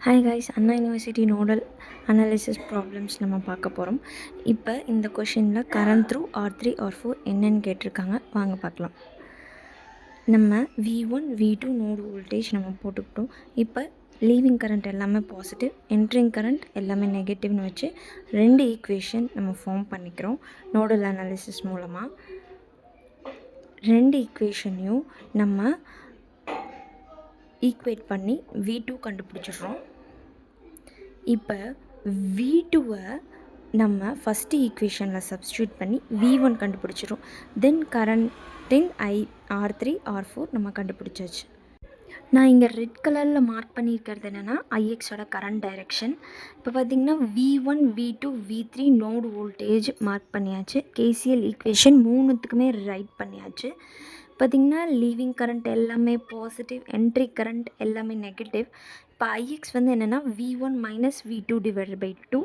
Hi guys, அண்ணா university nodal analysis problems நம்ம பார்க்க போகிறோம். இப்போ இந்த கொஷினில் கரண்ட் த்ரூ R3 R4 என்னன்னு கேட்டிருக்காங்க, வாங்க பார்க்கலாம். நம்ம V1 V2 நோடு வோல்டேஜ் நம்ம போட்டுக்கிட்டோம். இப்போ லீவிங் கரண்ட் எல்லாமே பாசிட்டிவ், என்ட்ரிங் கரண்ட் எல்லாமே நெகட்டிவ்னு வச்சு ரெண்டு ஈக்குவேஷன் நம்ம ஃபார்ம் பண்ணிக்கிறோம் நோடல் அனாலிசிஸ் மூலமாக. ரெண்டு ஈக்குவேஷனையும் நம்ம ஈக்குவேட் பண்ணி V2 கண்டுபிடிச்சிடுறோம். இப்போ V2வை நம்ம ஃபஸ்ட்டு ஈக்குவேஷனில் சப்ஸ்டியூட் பண்ணி V1 கண்டுபிடிச்சிடும். தென் கரண்ட்டின் R3 R4 நம்ம கண்டுபிடிச்சாச்சு. நான் இங்கே ரெட் கலரில் மார்க் பண்ணியிருக்கிறது என்னென்னா IXோட கரண்ட் டைரெக்ஷன். இப்போ பார்த்திங்கன்னா V1 V2 V3 node voltage mark பண்ணியாச்சு. KCL ஈக்குவேஷன் மூணுத்துக்குமே ரைட் பண்ணியாச்சு. பார்த்திங்கன்னா லீவிங் கரண்ட் எல்லாமே பாசிட்டிவ், என்ட்ரி கரண்ட் எல்லாமே நெகட்டிவ். இப்போ IX வந்து என்னென்னா V1 minus V2 divided by 2.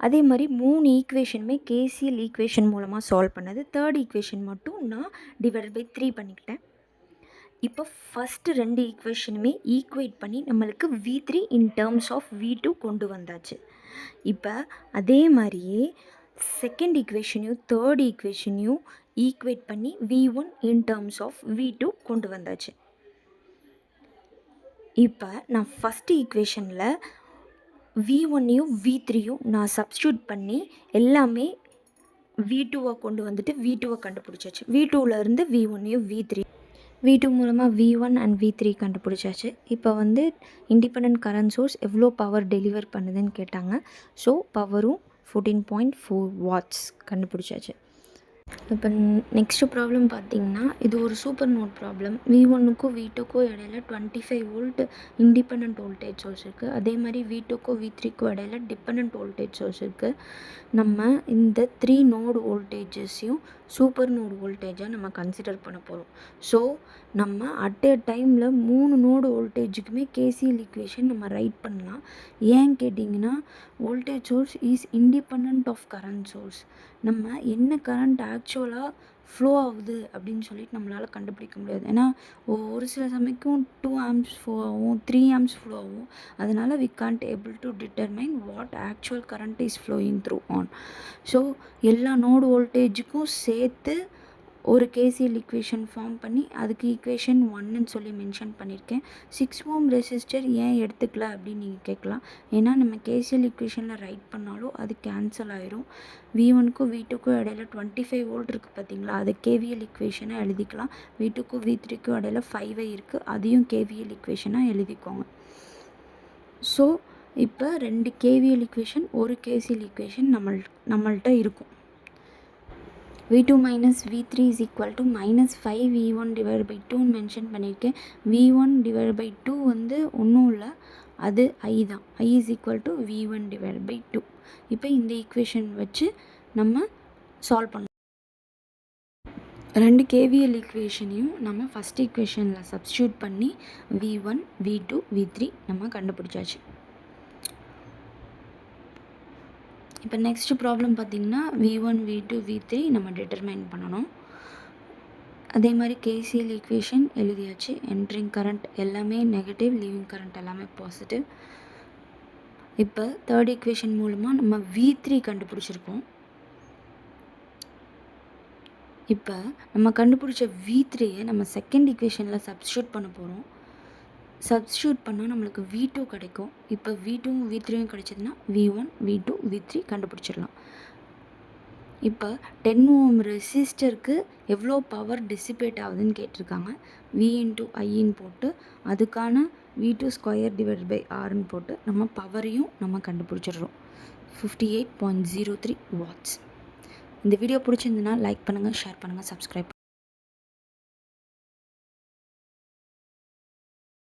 அதே மாதிரி மூணு ஈக்குவேஷனுமே KCL ஈக்குவேஷன் மூலமாக சால்வ் பண்ணது. தேர்ட் ஈக்குவேஷன் மட்டும் நான் டிவைடட் பை 3 பண்ணிக்கிட்டேன். இப்போ ஃபஸ்ட்டு ரெண்டு ஈக்குவேஷனுமே ஈக்குவேட் பண்ணி நம்மளுக்கு V3 in terms of V2 கொண்டு வந்தாச்சு. இப்போ அதே மாதிரியே செகண்ட் ஈக்குவேஷனையும் தேர்ட் ஈக்குவேஷனையும் ஈக்குவேட் பண்ணி V1 in terms of V2 கொண்டு வந்தாச்சு. இப்போ நான் ஃபஸ்ட்டு ஈக்குவேஷனில் V1ஐயும் V3யும் நான் சப்ஸ்டியூட் பண்ணி எல்லாமே V2வை கொண்டு வந்துட்டு V2வை கண்டுபிடிச்சாச்சு. V2லேருந்து V1ஐயும் V2 மூலமாக V1 அண்ட் V3 கண்டுபிடிச்சாச்சு. இப்போ வந்து இண்டிபெண்ட் கரண்ட் சோர்ஸ் எவ்வளோ பவர் டெலிவர் பண்ணுதுன்னு கேட்டாங்க. ஸோ பவரும் 14.4 வாட்ஸ் கண்டுபிடிச்சாச்சு. இப்போ நெக்ஸ்ட்டு ப்ராப்ளம் பார்த்திங்கன்னா இது ஒரு சூப்பர் நோட் ப்ராப்ளம். V1க்கும் V2க்கும் இடையில 25 வோல்ட் இண்டிபெண்ட் வோல்டேஜ் சோர்ஸ் இருக்குது. அதே மாதிரி V2க்கும் V3க்கும் இடையில டிபெண்ட் வோல்டேஜ் சோர்ஸ் இருக்குது. நம்ம இந்த 3 நோடு வோல்டேஜஸையும் சூப்பர் நோடு வோல்டேஜாக நம்ம கன்சிடர் பண்ண போகிறோம். ஸோ நம்ம அட் எ டைமில் 3 நோடு வோல்டேஜுக்குமே KCL ஈக்குவேஷன் நம்ம ரைட் பண்ணலாம். ஏன் கேட்டிங்கன்னா voltage source is independent of current source. நம்ம என்ன கரண்ட் ஆக்சுவலாக ஃப்ளோ ஆகுது அப்படின்னு சொல்லிட்டு நம்மளால் கண்டுபிடிக்க முடியாது. ஏன்னா ஒரு சில சமயம் 2 ஆம்ஸ் ஃப்ளோ ஆகும், 3 ஆம்ஸ் ஃப்ளோ ஆகும். அதனால் we can't able to determine what actual current is flowing through on. So எல்லா நோடு வோல்டேஜுக்கும் சேர்த்து ஒரு KCL ஈக்குவேஷன் ஃபார்ம் பண்ணி அதுக்கு ஈக்குவேஷன் 1ன்னு சொல்லி மென்ஷன் பண்ணியிருக்கேன். 6 ஓம் ரெசிஸ்டர் ஏன் எடுத்துக்கல அப்படின்னு நீங்கள் கேட்கலாம். ஏன்னா நம்ம KCL ஈக்குவேஷனில் ரைட் பண்ணாலும் அது கேன்சல் ஆயிரும். V1க்கும் V2க்கும் இடையில 25 வோல்ட் இருக்குது பார்த்தீங்களா, அதை KVL ஈக்குவேஷனாக எழுதிக்கலாம். V2க்கும் V3க்கும் இடையில 5 இருக்குது, அதையும் KVL ஈக்குவேஷனாக எழுதிக்கோங்க. ஸோ இப்போ 2 KVL ஈக்குவேஷன் ஒரு KCL ஈக்குவேஷன் நம்மள்கிட்ட இருக்கும். V2 minus V3 is equal to minus 5 V1 divided by 2 mention பண்ணியிருக்கேன். V1 divided by 2 வந்து ஒன்றும் இல்லை, அது I தான். I is equal to V1 divided by 2. இப்போ இந்த ஈக்குவேஷன் வச்சு நம்ம சால்வ் பண்ணலாம். ரெண்டு KVL ஈக்குவேஷனையும் நம்ம ஃபஸ்ட் ஈக்குவேஷனில் சப்ஸ்டியூட் பண்ணி V1 V2 V3 நம்ம கண்டுபிடிச்சாச்சு. இப்போ நெக்ஸ்ட் ப்ராப்ளம் பார்த்திங்கன்னா V1 V2 V3 நம்ம டிட்டர்மைன் பண்ணணும். அதே மாதிரி KCL ஈக்குவேஷன் எழுதியாச்சு. என்ட்ரிங் கரண்ட் எல்லாமே நெகட்டிவ், லீவிங் கரண்ட் எல்லாமே பாசிட்டிவ். இப்போ தேர்ட் ஈக்குவேஷன் மூலமாக நம்ம V3 கண்டுபிடிச்சிருக்கோம். இப்போ நம்ம கண்டுபிடிச்ச V3யை நம்ம செகண்ட் ஈக்குவேஷனில் சப்ஸ்டியூட் பண்ண போகிறோம். சப்ஸ்டியூட் பண்ணால் நம்மளுக்கு V2 கிடைக்கும். இப்போ V2வும் V3யும் கிடைச்சதுன்னா V1 V2 V3 கண்டுபிடிச்சிடலாம். இப்போ 10 ஓம் ரெசிஸ்டருக்கு எவ்வளோ பவர் டிசிபேட் ஆகுதுன்னு கேட்டிருக்காங்க. V இன்ட்டு ஐன்னு போட்டு அதுக்கான V2 ஸ்கொயர் டிவைட் பை Rன்னு போட்டு நம்ம பவரையும் நம்ம கண்டுபிடிச்சிடுறோம். 58.03 வாட்ஸ். இந்த வீடியோ பிடிச்சிருந்துன்னா லைக் பண்ணுங்கள், ஷேர் பண்ணுங்கள், சப்ஸ்கிரைப்